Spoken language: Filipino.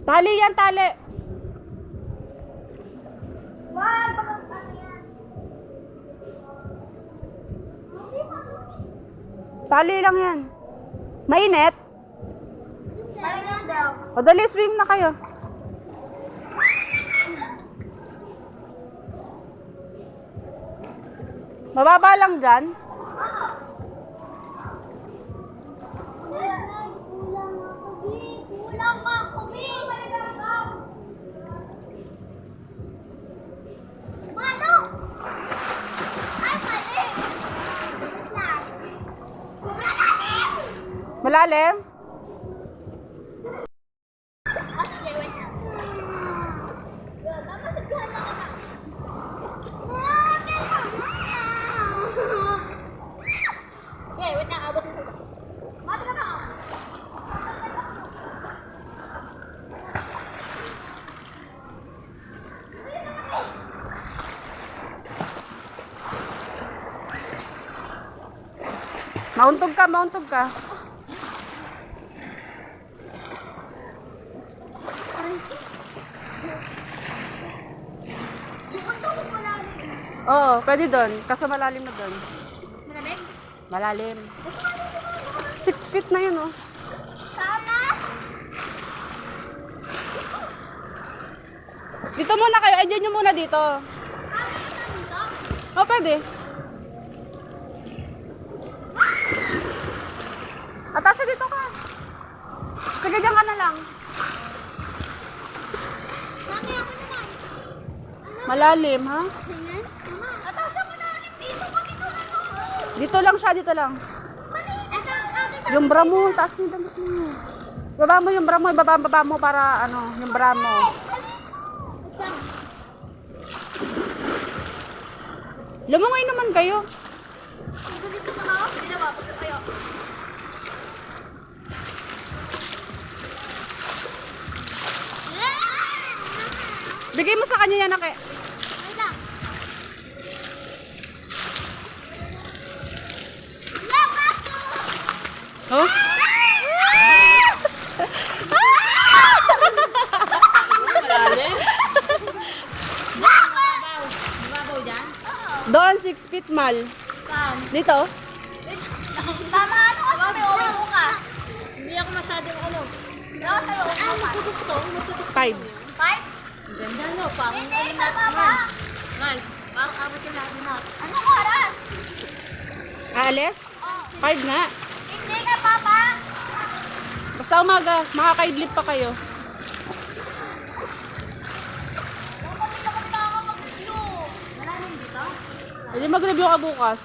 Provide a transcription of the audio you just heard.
Tali yan, tali. Wag, bakit ano yan? Tali lang yan. Mainit? Malingan daw. O dali, swim na kayo. Mababa lang dyan. Kulang ako, Bi. Malingan ka. Mano! Ay, mali. Malalim? Sige, wait lang. Mamasigyan ako na. Okay, wait lang. Abot mo. Mati na ka. Mauntog ka, mauntog ka. Oo, pwede doon. Kaso malalim na doon. Malamig? Malalim. 6 feet na yun, oh. Sana! Dito muna kayo. Adyan nyo muna dito. Oh, pwede. Atasha, dito ka. Sige, dyan ka na lang. Mami, ako naman. Malalim, ha? Tingnan? Mama, atasya mo na ulit dito. Dito lang ako. Dito lang siya, dito lang. Mali. Ito, ate. Yung bra mo, taas mo yung damit mo. Baba mo yung bra mo, baba mo para ano, yung bra mo. Lumungay naman kayo. Dito ka na. Hindi na ba? Kayo. Bigay mo sa kanya yan, Ake. Wait lang. Lapat! Oh? Malalim? Mababaw. Mababaw dyan? Doon, 6 feet mal. Saan? Dito? Tama, ano kasi may ulo ka? Hindi ako masyadong ano. Dapat may ulo ka. Gusto, matutok. 5. Five? Ganda no, parang Hindi, ano natin tama ba? yan. Man, parang amat yung natin natin. Anong oras? Aales? 5 nga. Hindi ka, Papa. Basta umaga, makakaidlip pa kayo. Dapat hindi ka makakapag-review. Malalim dito? Pwede mag-review ka bukas.